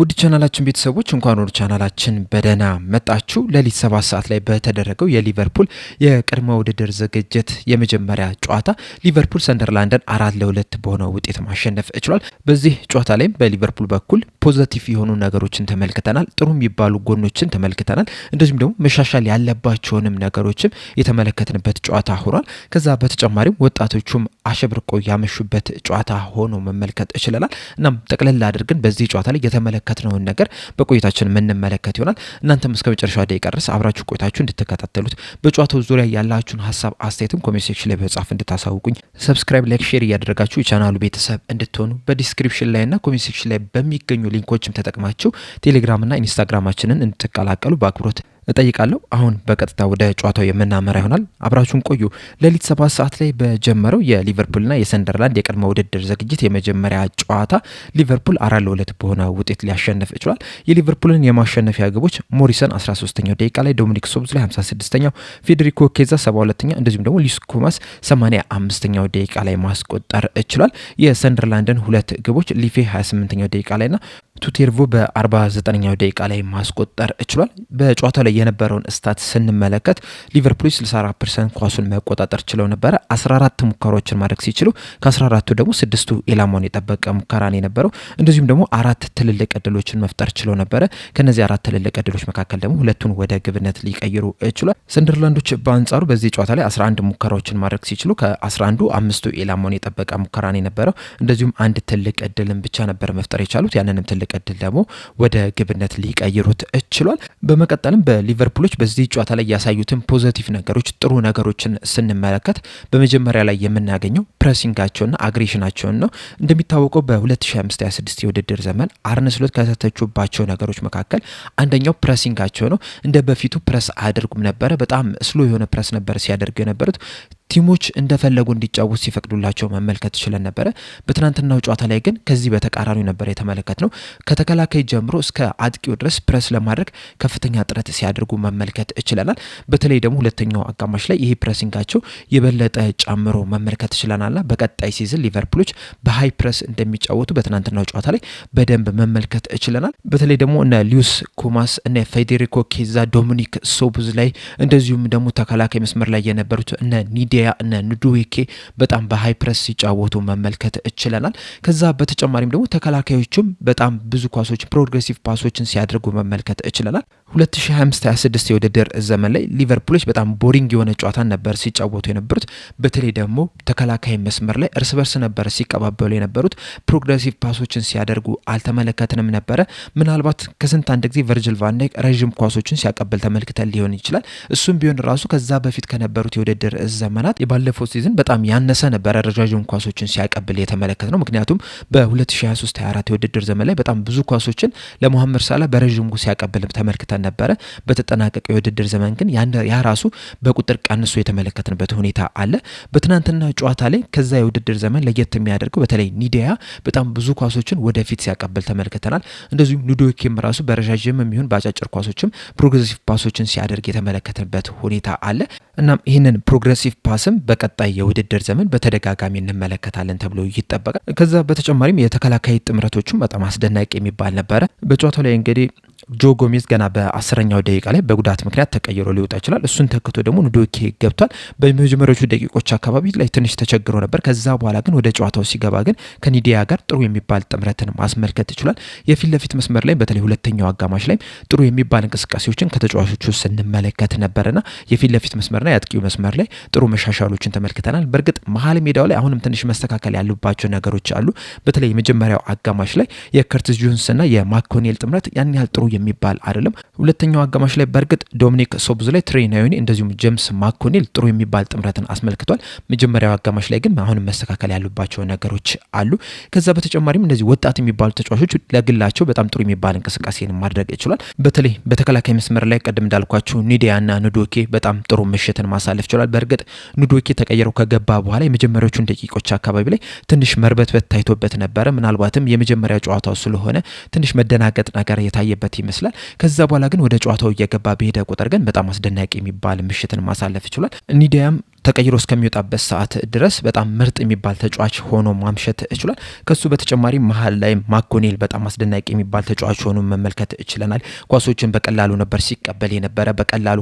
ውድ ቻናላችን ቤተሰቦች እንኳን ወደ ቻናላችን በደህና መጣችሁ። ሌሊት 7 ሰዓት ላይ በተደረገው የሊቨርፑል የቅድመ ውድድር ዝግጅት የመጀመሪያ ጨዋታ ሊቨርፑል ሰንደርላንድን 4-2 በሆነ ውጤት ማሸነፍ ችሏል። በዚህ ጨዋታ ላይም በሊቨርፑል በኩል ፖዚቲቭ የሆኑ ነገሮችን ተመልክተናል፣ ጥሩ የሚባሉ ጎኖችን ተመልክተናል፣ እንደዚሁም ደግሞ መሻሻል ያለባቸውንም ነገሮችም የተመለከትንበት ጨዋታ ሆኗል። ከዛ በተጨማሪም ወጣቶቹም አሸብርቆ ያመሹበት ጨዋታ ሆኖ መመልከት ችለናል። እናም ጠቅለል አድርገን በዚህ ጨዋታ ላይ የተመለከትነውን ነገር በቆይታችን የምንመለከት ይሆናል። እናንተም እስከ መጨረሻው ደቂቃ ድረስ አብራችሁ ቆይታችሁ እንድትከታተሉት በጨዋታው ዙሪያ ያላችሁን ሀሳብ አስተያየትም ኮሜንት ሴክሽን ላይ በጻፍ እንድታሳውቁኝ፣ ሰብስክራይብ፣ ላይክ፣ ሼር እያደረጋችሁ የቻናሉ ቤተሰብ እንድትሆኑ በዲስክሪፕሽን ላይና ኮሜንት ሴክሽን ላይ በሚገኙ ሊንኮችም ተጠቅማችሁ ቴሌግራምና ኢንስታግራማችንን እንድትቀላቀሉ በአክብሮት እጠይቃለሁ። አሁን በቀጥታ ወደ ጨዋታው የምናመራ ይሆናል። አብራችሁን ቆዩ። ሌሊት 7 ሰዓት ላይ በጀመረው የሊቨርፑልና የሰንደርላንድ የቅድመ ውድድር ዝግጅት የመጀመሪያ ጨዋታ ሊቨርፑል 4-2 በሆነ ውጤት ሊያሸንፍ ችሏል። የሊቨርፑልን የማሸነፊያ ግቦች ሞሪሰን 13ኛው ደቂቃ ላይ፣ ዶሚኒክ ሶቦስላይ 56ኛው፣ ፌዴሪኮ ኬዛ 72ኛ እንደዚሁም ደግሞ ሉዊስ ኩማስ 85ኛው ደቂቃ ላይ ማስቆጠር ችሏል። የሰንደርላንድን ሁለት ግቦች ሊፌ 28ኛው ደቂቃ ላይና ቱቴርቮ በ49ኛው ደቂቃ ላይ ማስቆጠር ችሏል። በጨዋታው ላይ የነበረውን ስታት ስንመለከት ሊቨርፑል 64% ኳሱን መቆጣጠር ችለው ነበረ። 14 ሙከራዎችን ማድረግ ሲችሉ ከ14ቱ ደግሞ 6ቱ ኢላማውን የጠበቀ ሙከራን የነበረው፣ እንደዚሁም ደግሞ 4 ትልልቅ እድሎችን መፍጠር ችለው ነበረ። ከነዚህ 4 ትልልቅ እድሎች መካከል ደግሞ ሁለቱን ወደ ግብነት ሊቀይሩ ችሏል። ሰንደርላንዶች በአንጻሩ በዚህ ጨዋታ ላይ 11 ሙከራዎችን ማድረግ ሲችሉ ከ11ዱ 5ቱ ኢላማውን የጠበቀ ሙከራን የነበረው፣ እንደዚሁም አንድ ትልቅ እድልን ብቻ ነበር መፍጠር የቻሉት። ያንንም ትልቅ እድል ደግሞ ወደ ግብነት ሊቀይሩት ችሏል። በመቀጠልም በሊቨርፑሎች በዚህ ጨዋታ ላይ ያሳዩትን ፖዚቲቭ ነገሮች፣ ጥሩ ነገሮችን ስንመለከት በመጀመሪያ ላይ የምናገኘው ፕሬሲንጋቸውና አግሬሽናቸውን ነው። እንደሚታወቀው በ2025/26 የውድድር ዘመን አርነ ስሎት ከተተቹባቸው ነገሮች መካከል አንደኛው ፕሬሲንጋቸው ነው። እንደ በፊቱ ፕሬስ አያደርጉም ነበረ። በጣም ስሎ የሆነ ፕሬስ ነበር ሲያደርጉ የነበሩት። ቲሞች እንደፈለጉ እንዲጫወት ሲፈቅዱላቸው መመልከት ችለን ነበረ። በትናንትናው ጨዋታ ላይ ግን ከዚህ በተቃራኒው ነበር የተመለከትነው። ከተከላካይ ጀምሮ እስከ አጥቂው ድረስ ፕሬስ ለማድረግ ከፍተኛ ጥረት ሲያደርጉ መመልከት ችለናል። በተለይ ደግሞ ሁለተኛው አጋማሽ ላይ ይሄ ፕሬሲንጋቸው የበለጠ ጨምሮ መመልከት ችለናልና በቀጣይ ሲዝን ሊቨርፑሎች በሃይ ፕሬስ እንደሚጫወቱ በትናንትናው ጨዋታ ላይ በደንብ መመልከት ችለናል። በተለይ ደግሞ እነ ሉዊስ ኩማስ፣ እነ ፌዴሪኮ ኬዛ፣ ዶሚኒክ ሶቦስላይ እንደዚሁም ደግሞ ተከላካይ መስመር ላይ የነበሩት እነ ኒዲያ እነ ኑዱዌኬ በጣም በሃይ ፕሬስ ሲጫወቱ መመልከት ችለናል። ከዛ በተጨማሪም ደግሞ ተከላካዮችም በጣም ብዙ ኳሶች ፕሮግሬሲቭ ፓሶችን ሲያደርጉ መመልከት ችለናል። 2025/26 የውድድር ዘመን ላይ ሊቨርፑሎች በጣም ቦሪንግ የሆነ ጨዋታ ነበር ሲጫወቱ የነበሩት። በተለይ ደግሞ ተከላካይ መስመር ላይ እርስ በርስ ነበር ሲቀባበሉ የነበሩት። ፕሮግሬሲቭ ፓሶችን ሲያደርጉ አልተመለከትንም ነበረ። ምናልባት ከስንት አንድ ጊዜ ቨርጅል ቫን ዳይክ ረዥም ኳሶችን ሲያቀብል ተመልክተን ሊሆን ይችላል። እሱም ቢሆን ራሱ ከዛ በፊት ከነበሩት የውድድር ዘመናት የባለፈው ሲዝን በጣም ያነሰ ነበረ ረዣዥም ኳሶችን ሲያቀብል የተመለከት ነው። ምክንያቱም በ2023/24 የውድድር ዘመን ላይ በጣም ብዙ ኳሶችን ለሞሐመድ ሳላ በረዥሙ ሲያቀብል ተመልክተን ነበረ። በተጠናቀቀው የውድድር ዘመን ግን ያ ራሱ በቁጥር ቀንሶ የተመለከትንበት ሁኔታ አለ። በትናንትና ጨዋታ ላይ ከዛ የውድድር ዘመን ለየት የሚያደርገው በተለይ ኒዲያ በጣም ብዙ ኳሶችን ወደፊት ሲያቀብል ተመልክተናል። እንደዚሁም ኑዶኬም ራሱ በረዣዥም የሚሆን በአጫጭር ኳሶችም ፕሮግሬሲቭ ፓሶችን ሲያደርግ የተመለከትንበት ሁኔታ አለ። እናም ይህንን ፕሮግሬሲቭ ፓስም በቀጣይ የውድድር ዘመን በተደጋጋሚ እንመለከታለን ተብሎ ይጠበቃል። ከዛ በተጨማሪም የተከላካይ ጥምረቶቹም በጣም አስደናቂ የሚባል ነበረ። በጨዋታው ላይ እንግዲህ ጆ ጎሜዝ ገና በ10ኛው ደቂቃ ላይ በጉዳት ምክንያት ተቀይሮ ሊወጣ ይችላል። እሱን ተክቶ ደግሞ ኑዶኬ ገብቷል። በመጀመሪያዎቹ ደቂቆች አካባቢ ላይ ትንሽ ተቸግሮ ነበር። ከዛ በኋላ ግን ወደ ጨዋታው ሲገባ ግን ከኒዲያ ጋር ጥሩ የሚባል ጥምረትን ማስመልከት ይችላል። የፊት ለፊት መስመር ላይ በተለይ ሁለተኛው አጋማሽ ላይ ጥሩ የሚባል እንቅስቃሴዎችን ከተጫዋቾቹ ስንመለከት ነበርና የፊት ለፊት መስመርና የአጥቂው መስመር ላይ ጥሩ መሻሻሎችን ተመልክተናል። በእርግጥ መሀል ሜዳው ላይ አሁንም ትንሽ መስተካከል ያሉባቸው ነገሮች አሉ። በተለይ የመጀመሪያው አጋማሽ ላይ የከርቲስ ጆንስና የማኮኔል ጥምረት ያን ያህል ጥሩ የሚባል አይደለም። ሁለተኛው አጋማሽ ላይ በእርግጥ ዶሚኒክ ሶቦስላይ፣ ትሬ ናዮኒ እንደዚሁም ጄምስ ማኮኔል ጥሩ የሚባል ጥምረትን አስመልክቷል። መጀመሪያው አጋማሽ ላይ ግን አሁንም መስተካከል ያሉባቸው ነገሮች አሉ። ከዛ በተጨማሪም እነዚህ ወጣት የሚባሉ ተጫዋቾች ለግላቸው በጣም ጥሩ የሚባል እንቅስቃሴን ማድረግ ይችላል። በተለይ በተከላካይ መስመር ላይ ቀደም እንዳልኳቸው ኒዲያና ኑዶኬ በጣም ጥሩ ምሽትን ማሳለፍ ይችላል። በእርግጥ ኑዶኬ ተቀየረው ከገባ በኋላ የመጀመሪያዎቹን ደቂቆች አካባቢ ላይ ትንሽ መርበትበት ታይቶበት ነበረ። ምናልባትም የመጀመሪያ ጨዋታው ስለሆነ ትንሽ መደናገጥ ነገር የታየበት ይመስላል። ከዛ በኋላ ግን ወደ ጨዋታው እየገባ በሄደ ቁጥር ግን በጣም አስደናቂ የሚባል ምሽትን ማሳለፍ ይችላል። ኒዲያም ተቀይሮ እስከሚወጣበት ሰዓት ድረስ በጣም ምርጥ የሚባል ተጫዋች ሆኖ ማምሸት ችሏል። ከሱ በተጨማሪ መሀል ላይ ማኮኔል በጣም አስደናቂ የሚባል ተጫዋች ሆኖ መመልከት ችለናል። ኳሶችን በቀላሉ ነበር ሲቀበል የነበረ፣ በቀላሉ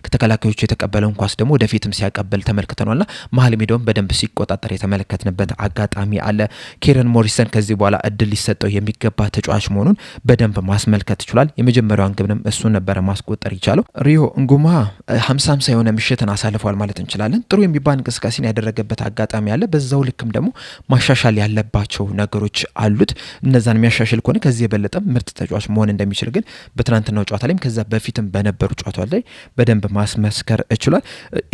ከተከላካዮቹ የተቀበለውን ኳስ ደግሞ ወደፊትም ሲያቀበል ተመልክተናልና መሀል ሜዳውን በደንብ ሲቆጣጠር የተመለከትንበት አጋጣሚ አለ። ኬረን ሞሪሰን ከዚህ በኋላ እድል ሊሰጠው የሚገባ ተጫዋች መሆኑን በደንብ ማስመልከት ችሏል። የመጀመሪያውን ግብንም እሱ ነበረ ማስቆጠር ይቻለው። ሪዮ እንጉማ 50-50 የሆነ ምሽትን አሳልፏል ማለት እንችላለን። ጥሩ የሚባል እንቅስቃሴን ያደረገበት አጋጣሚ አለ። በዛው ልክም ደግሞ ማሻሻል ያለባቸው ነገሮች አሉት። እነዛን የሚያሻሽል ከሆነ ከዚህ የበለጠ ምርጥ ተጫዋች መሆን እንደሚችል ግን በትናንትናው ጨዋታ ላይም ከዛ በፊትም በነበሩ ጨዋታዎች ላይ በደንብ ማስመስከር ችሏል።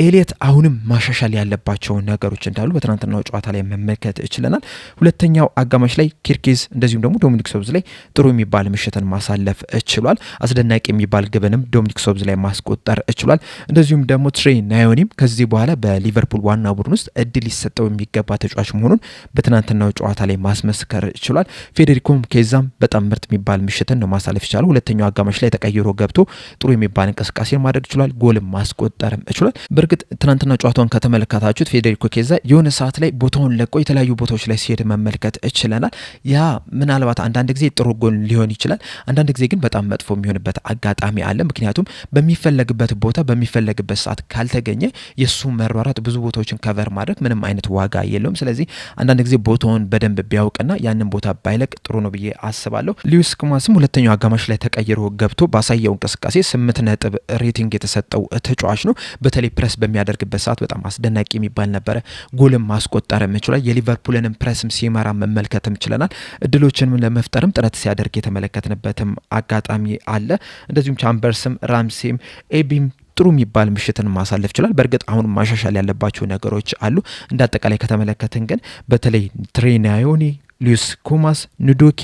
ኤሊየት አሁንም ማሻሻል ያለባቸው ነገሮች እንዳሉ በትናንትናው ጨዋታ ላይ መመልከት ችለናል። ሁለተኛው አጋማሽ ላይ ኪርኬዝ እንደዚሁም ደግሞ ዶሚኒክ ሶብዝ ላይ ጥሩ የሚባል ምሽትን ማሳለፍ ችሏል። አስደናቂ የሚባል ግብንም ዶሚኒክ ሶብዝ ላይ ማስቆጠር ችሏል። እንደዚሁም ደግሞ ትሬ ናዮኒም ከዚህ በኋላ በሊቨርፑል ዋና ቡድን ውስጥ እድል ሊሰጠው የሚገባ ተጫዋች መሆኑን በትናንትናው ጨዋታ ላይ ማስመስከር ችሏል። ፌዴሪኮ ኬዛም በጣም ምርጥ የሚባል ምሽትን ነው ማሳለፍ ይቻላል። ሁለተኛው አጋማሽ ላይ ተቀይሮ ገብቶ ጥሩ የሚባል እንቅስቃሴን ማድረግ ችሏል። ጎልም ማስቆጠርም ችሏል። በእርግጥ ትናንትና ጨዋታውን ከተመለከታችሁት ፌዴሪኮ ኬዛ የሆነ ሰዓት ላይ ቦታውን ለቆ የተለያዩ ቦታዎች ላይ ሲሄድ መመልከት ችለናል። ያ ምናልባት አንዳንድ ጊዜ ጥሩ ጎል ሊሆን ይችላል፣ አንዳንድ ጊዜ ግን በጣም መጥፎ የሚሆንበት አጋጣሚ አለ። ምክንያቱም በሚፈለግበት ቦታ በሚፈለግበት ሰዓት ካልተገኘ የሱ መሯሯጥ ብዙ ቦታዎችን ከቨር ማድረግ ምንም አይነት ዋጋ የለውም። ስለዚህ አንዳንድ ጊዜ ቦታውን በደንብ ቢያውቅና ያንን ቦታ ባይለቅ ጥሩ ነው ብዬ አስባለሁ። ሉዊስ ኩማስም ሁለተኛው አጋማሽ ላይ ተቀይሮ ገብቶ ባሳየው እንቅስቃሴ 8 ነጥብ ሬቲንግ የተሰጠው ተጫዋች ነው። በተለይ ፕረስ በሚያደርግበት ሰዓት በጣም አስደናቂ የሚባል ነበረ። ጎልም ማስቆጠርም ይችላል። የሊቨርፑልንም ፕረስም ሲመራ መመልከትም ችለናል። እድሎችንም ለመፍጠርም ጥረት ሲያደርግ የተመለከትንበትም አጋጣሚ አለ። እንደዚሁም ቻምበርስም ራምሴም ኤቢም ጥሩ የሚባል ምሽትን ማሳለፍ ይችላል። በእርግጥ አሁን ማሻሻል ያለባቸው ነገሮች አሉ። እንደ አጠቃላይ ከተመለከትን ግን በተለይ ትሬ ናዮኒ፣ ሉዊስ ኩማስ፣ ኑዶኬ፣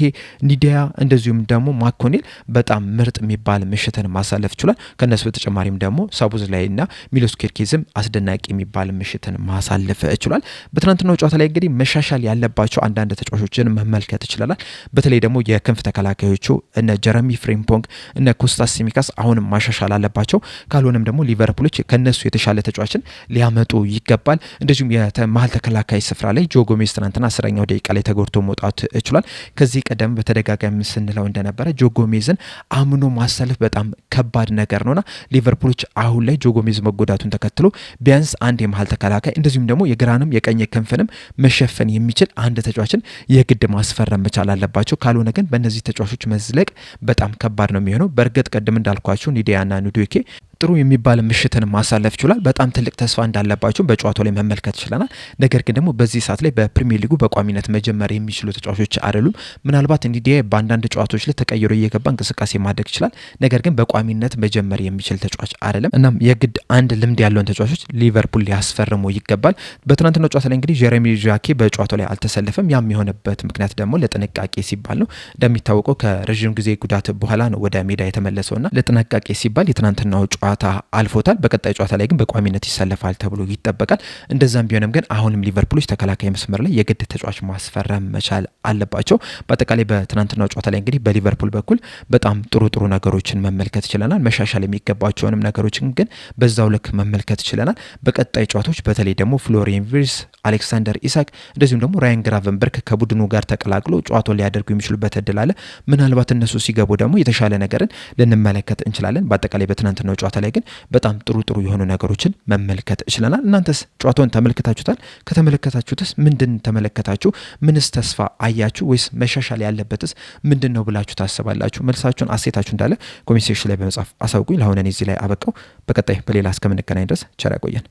ኒዲያ እንደዚሁም ደግሞ ማኮኔል በጣም ምርጥ የሚባል ምሽትን ማሳለፍ ይችላል። ከነሱ በተጨማሪም ደግሞ ሳቡዝ ላይና ሚሎስ ኬርኬዝም አስደናቂ የሚባል ምሽትን ማሳለፍ ይችላል። በትናንትናው ጨዋታ ላይ እንግዲህ መሻሻል ያለባቸው አንዳንድ ተጫዋቾችን መመልከት ይችላል። በተለይ ደግሞ የክንፍ ተከላካዮቹ እነ ጀረሚ ፍሪምፖንግ እነ ኮስታስ ሲሚካስ አሁንም ማሻሻል አለባቸው። ካልሆነም ደግሞ ሊቨርፑሎች ከነሱ የተሻለ ተጫዋችን ሊያመጡ ይገባል። እንደዚሁም የመሀል ተከላካይ ስፍራ ላይ ጆ ጎሜዝ ትናንትና 10ኛው ደቂቃ ላይ ተጎድቶ መውጣት ችሏል። ከዚህ ቀደም በተደጋጋሚ ስንለው እንደነበረ ጆ ጎሜዝን አምኖ ማሰለፍ በጣም ከባድ ነገር ነውና ሊቨርፑሎች አሁን ላይ ጆ ጎሜዝ መጎዳቱን ተከትሎ ቢያንስ አንድ የመሀል ተከላካይ እንደዚሁም ደግሞ የግራንም የቀኝ ክንፍንም መሸፈን የሚችል አንድ ተጫዋችን የግድ ማስፈረም መቻል አለባቸው። ካልሆነ ግን በእነዚህ ተጫዋቾች መዝለቅ በጣም ከባድ ነው የሚሆነው። በእርግጥ ቀደም እንዳልኳችሁ ኒዲያና ኑዶኬ ጥሩ የሚባል ምሽትን ማሳለፍ ይችላል። በጣም ትልቅ ተስፋ እንዳለባቸው በጨዋታው ላይ መመልከት ይችላል። ነገር ግን ደግሞ በዚህ ሰዓት ላይ በፕሪሚየር ሊጉ በቋሚነት መጀመር የሚችሉ ተጫዋቾች አይደሉም። ምናልባት እንዲህ በአንዳንድ ጨዋታዎች ላይ ተቀይሮ እየገባ እንቅስቃሴ ማድረግ ይችላል። ነገር ግን በቋሚነት መጀመር የሚችል ተጫዋች አይደለም። እናም የግድ አንድ ልምድ ያለውን ተጫዋቾች ሊቨርፑል ሊያስፈርሙ ይገባል። በትናንትናው ጨዋታ ላይ እንግዲህ ጀረሚ ዣኬ በጨዋታው ላይ አልተሰለፈም። ያም የሆነበት ምክንያት ደግሞ ለጥንቃቄ ሲባል ነው። እንደሚታወቀው ከረዥም ጊዜ ጉዳት በኋላ ነው ወደ ሜዳ የተመለሰውና ለጥንቃቄ ሲባል የትናንትናው ጨዋታ አልፎታል። በቀጣይ ጨዋታ ላይ ግን በቋሚነት ይሰለፋል ተብሎ ይጠበቃል። እንደዛም ቢሆንም ግን አሁንም ሊቨርፑሎች ተከላካይ መስመር ላይ የግድ ተጫዋች ማስፈረም መቻል አለባቸው። በአጠቃላይ በትናንትናው ጨዋታ ላይ እንግዲህ በሊቨርፑል በኩል በጣም ጥሩ ነገሮችን መመልከት ችለናል። መሻሻል የሚገባቸውንም ነገሮችን ግን በዛው ልክ መመልከት ችለናል። በቀጣይ ጨዋታዎች በተለይ ደግሞ ፍሎሪያን ቪርትዝ፣ አሌክሳንደር ኢሳክ እንደዚሁም ደግሞ ራያን ግራቨንበርክ ከቡድኑ ጋር ተቀላቅሎ ጨዋታውን ሊያደርጉ የሚችሉበት እድል አለ። ምናልባት እነሱ ሲገቡ ደግሞ የተሻለ ነገርን ልንመለከት እንችላለን። በአጠቃላይ በትናንትናው ጨዋታ ላይ ግን በጣም ጥሩ የሆኑ ነገሮችን መመልከት ይችላል። እናንተስ ጨዋታውን ተመልክታችሁታል? ከተመለከታችሁትስ ምንድን ተመለከታችሁ? ምንስ ተስፋ አያችሁ? ወይስ መሻሻል ያለበትስ ምንድን ነው ብላችሁ ታስባላችሁ? መልሳችሁን አስተያየታችሁ እንዳለ ኮሜንት ሴክሽን ላይ በመጻፍ አሳውቁኝ። ለአሁን እኔ እዚህ ላይ አበቃው። በቀጣይ በሌላ እስከምንገናኝ ድረስ ቸር ያቆየን።